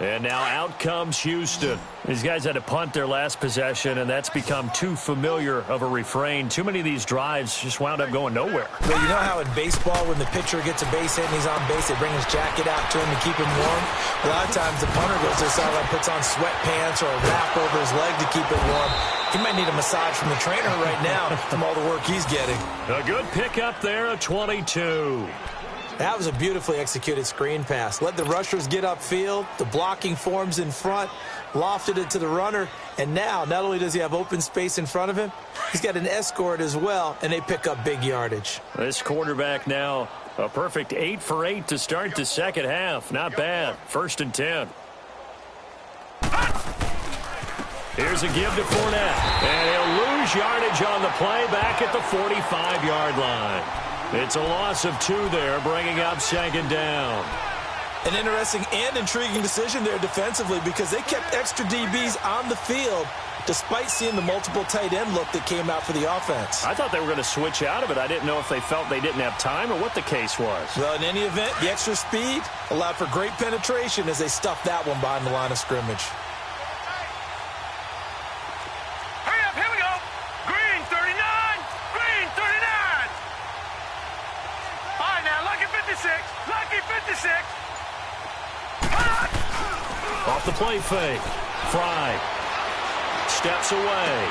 S1: And now out comes Houston. These guys had to punt their last possession, and that's become too familiar of a refrain. Too many of these drives just wound up going nowhere.
S2: Well, you know how in baseball, when the pitcher gets a base hit and he's on base, they bring his jacket out to him to keep him warm? A lot of times the punter goes to the sideline, puts on sweatpants or a wrap over his leg to keep it warm. He might need a massage from the trainer right now from all the work he's getting.
S1: A good pickup there, a 22.
S2: That was a beautifully executed screen pass. Let the rushers get upfield. The blocking forms in front. Lofted it to the runner. And now, not only does he have open space in front of him, he's got an escort as well, and they pick up big yardage.
S1: This quarterback now, a perfect 8 for 8 to start the second half. Not bad. 1st and 10. Here's a give to Fournette. And he'll lose yardage on the play back at the 45-yard line. It's a loss of 2 there, bringing up 2nd down.
S2: An interesting and intriguing decision there defensively because they kept extra DBs on the field despite seeing the multiple tight end look that came out for the offense.
S1: I thought they were going to switch out of it. I didn't know if they felt they didn't have time or what the case was.
S2: Well, in any event, the extra speed allowed for great penetration as they stuffed that one behind the line of scrimmage.
S4: Lucky 56.
S1: Off the play fake. Fry steps away.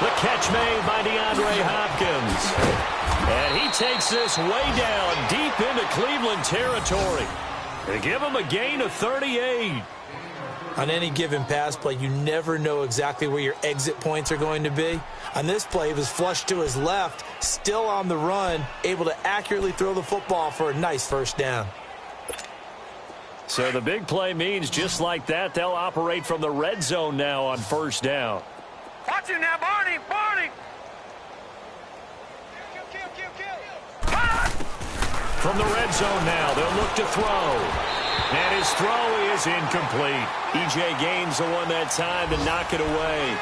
S1: The catch made by DeAndre Hopkins. And he takes this way down deep into Cleveland territory. They give him a gain of 38.
S2: On any given pass play, you never know exactly where your exit points are going to be. On this play, he was flushed to his left, still on the run, able to accurately throw the football for a nice 1st down.
S1: So the big play means just like that, they'll operate from the red zone now on 1st down.
S4: Watch it now, Barney. Barney.
S1: From the red zone now, they'll look to throw. And his throw is incomplete. E.J. Gaines the one that time to knock it away.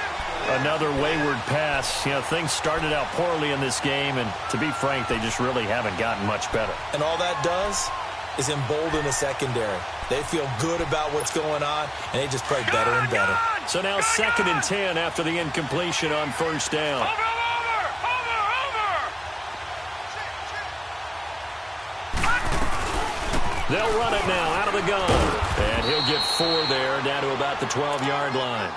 S1: Another wayward pass. You know, things started out poorly in this game, and to be frank, they just really haven't gotten much better.
S2: And all that does is embolden the secondary. They feel good about what's going on, and they just play better and better.
S1: So now 2nd and 10 after the incompletion on 1st down.
S4: Over.
S1: They'll run it now out of the gun. And he'll get 4 there, down to about the 12-yard line.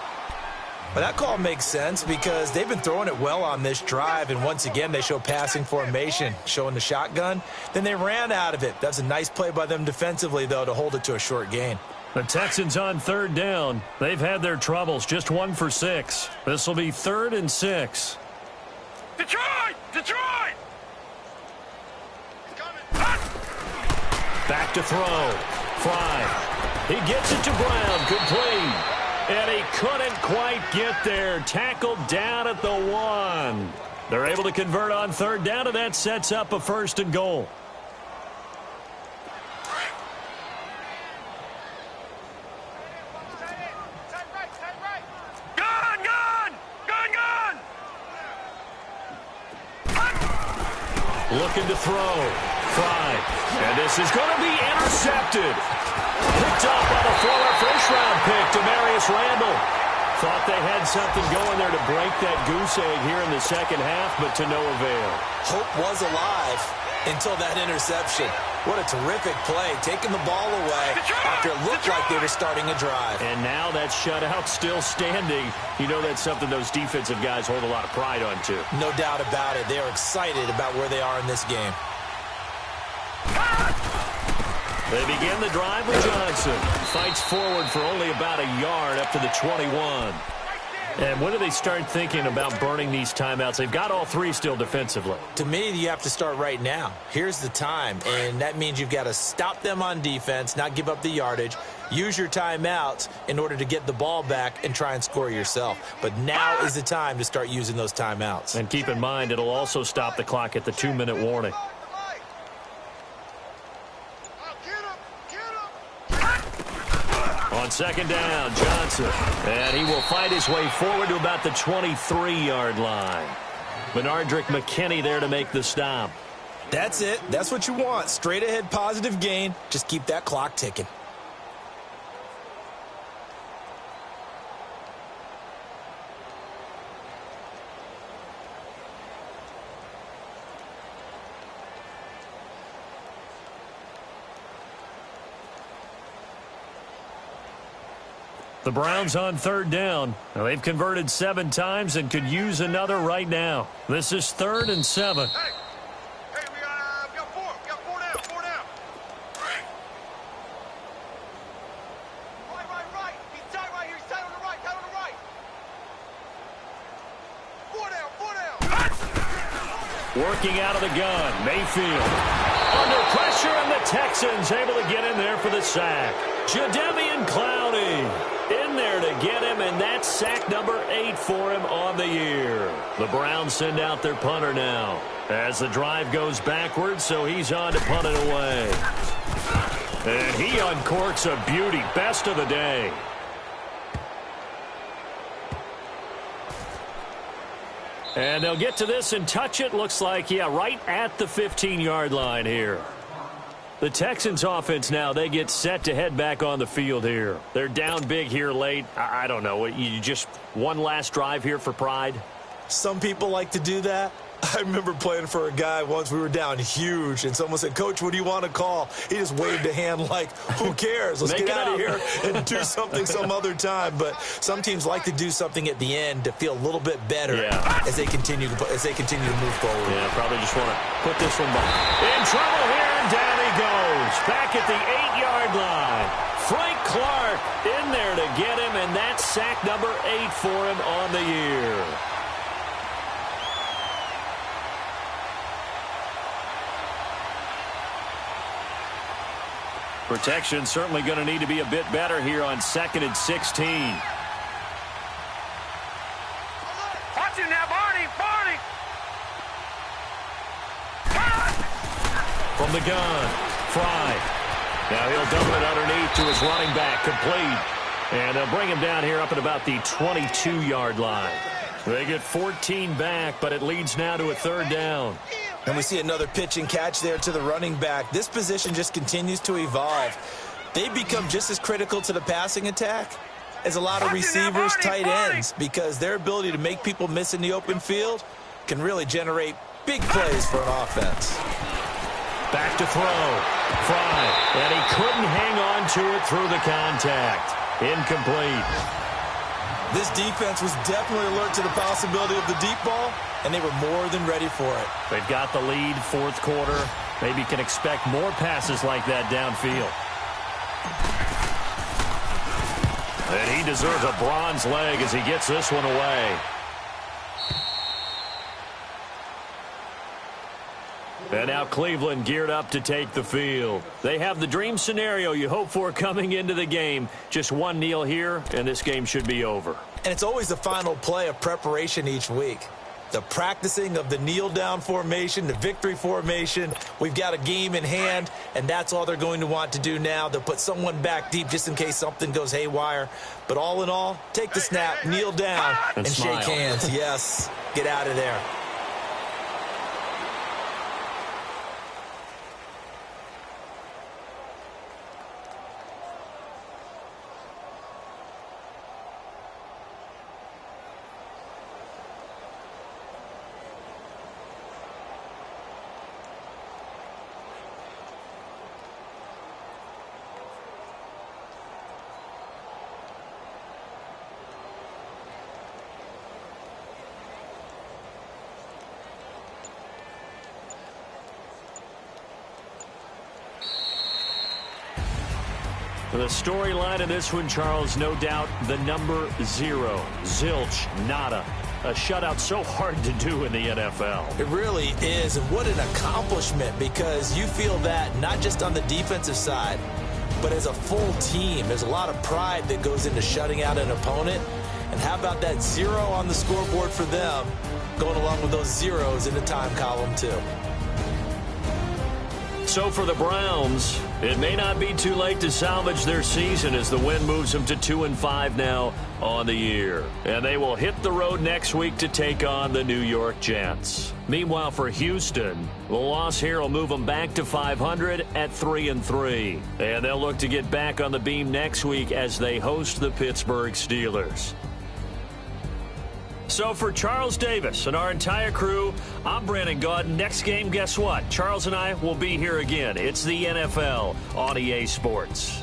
S2: Well, that call makes sense because they've been throwing it well on this drive, and once again they show passing formation, showing the shotgun. Then they ran out of it. That's a nice play by them defensively, though, to hold it to a short gain.
S1: The Texans on 3rd down. They've had their troubles, just 1 for 6. This will be 3rd and 6.
S4: Detroit!
S1: Back to throw. Fry. He gets it to Brown. Complete. And he couldn't quite get there. Tackled down at the 1. They're able to convert on 3rd down, and that sets up a 1st and goal. Looking to throw. Fry. And this is going to be intercepted. Picked up by the former first-round pick, Demarius Randall. Thought they had something going there to break that goose egg here in the second half, but to no avail.
S2: Hope was alive until that interception. What a terrific play, taking the ball away after it looked like they were starting a drive.
S1: And now that shutout still standing. You know that's something those defensive guys hold a lot of pride on, too.
S2: No doubt about it. They are excited about where they are in this game.
S1: They begin the drive with Johnson. Fights forward for only about a yard up to the 21. And when do they start thinking about burning these timeouts? They've got all 3 still defensively.
S2: To me, you have to start right now. Here's the time, and that means you've got to stop them on defense, not give up the yardage, use your timeouts in order to get the ball back and try and score yourself. But now is the time to start using those timeouts.
S1: And keep in mind, it'll also stop the clock at the 2-minute warning. On 2nd down, Johnson. And he will fight his way forward to about the 23-yard line. Benardrick McKinney there to make the stop.
S2: That's it. That's what you want. Straight ahead positive gain. Just keep that clock ticking.
S1: The Browns on third down. Now, they've converted 7 times and could use another right now. This is 3rd and 7.
S4: Hey, we got 4. We got 4 down. 4 down. Right. He's tight right here. He's tight on the right. Tight on the right. 4 down. 4 down.
S1: Working out of the gun. Mayfield. Under pressure, and the Texans able to get in there for the sack. Jadeveon Clowney in there to get him, and that's sack number 8 for him on the year. The Browns send out their punter now as the drive goes backwards, so he's on to punt it away. And he uncorks a beauty. Best of the day. And they'll get to this and touch it. Looks like, yeah, right at the 15-yard line here. The Texans offense now, they get set to head back on the field here. They're down big here late. I don't know. You just one last drive here for pride?
S3: Some people like to do that. I remember playing for a guy once. We were down huge, and someone said, "Coach, what do you want to call?" He just waved a hand like, who cares? Let's get out of here and do something some other time. But some teams like to do something at the end to feel a little bit better as they continue to move forward.
S1: Yeah, probably just want to put this one back. In trouble here, and down he goes. Back at the 8-yard line. Frank Clark in there to get him, and that's sack number 8 for him on the year. Protection certainly going to need to be a bit better here on 2nd and 16.
S4: Watch it now, Barney.
S1: From the gun, Fry. Now he'll double it underneath to his running back, complete. And they'll bring him down here up at about the 22-yard line. They get 14 back, but it leads now to a 3rd down.
S3: And we see another pitch and catch there to the running back. This position just continues to evolve. They become just as critical to the passing attack as a lot of receivers, tight ends, because their ability to make people miss in the open field can really generate big plays for an offense.
S1: Back to throw. Fry. And he couldn't hang on to it through the contact. Incomplete.
S3: This defense was definitely alert to the possibility of the deep ball, and they were more than ready for it.
S1: They've got the lead, 4th quarter. Maybe can expect more passes like that downfield. And he deserves a bronze leg as he gets this one away. And now Cleveland geared up to take the field. They have the dream scenario you hope for coming into the game. Just one kneel here, and this game should be over.
S3: And it's always the final play of preparation each week. The practicing of the kneel-down formation, the victory formation. We've got a game in hand, and that's all they're going to want to do now. They'll put someone back deep just in case something goes haywire. But all in all, take the snap, kneel down, and shake hands. Yes, get out of there.
S1: The storyline of this one, Charles, no doubt the number 0. Zilch, nada. A shutout so hard to do in the NFL.
S3: It really is, and what an accomplishment, because you feel that not just on the defensive side, but as a full team. There's a lot of pride that goes into shutting out an opponent. And how about that 0 on the scoreboard for them, going along with those zeros in the time column too.
S1: So for the Browns, it may not be too late to salvage their season as the win moves them to 2-5 now on the year. And they will hit the road next week to take on the New York Jets. Meanwhile, for Houston, the loss here will move them back to 500 at 3-3. And they'll look to get back on the beam next week as they host the Pittsburgh Steelers. So for Charles Davis and our entire crew, I'm Brandon Gaudin. Next game, guess what? Charles and I will be here again. It's the NFL on EA Sports.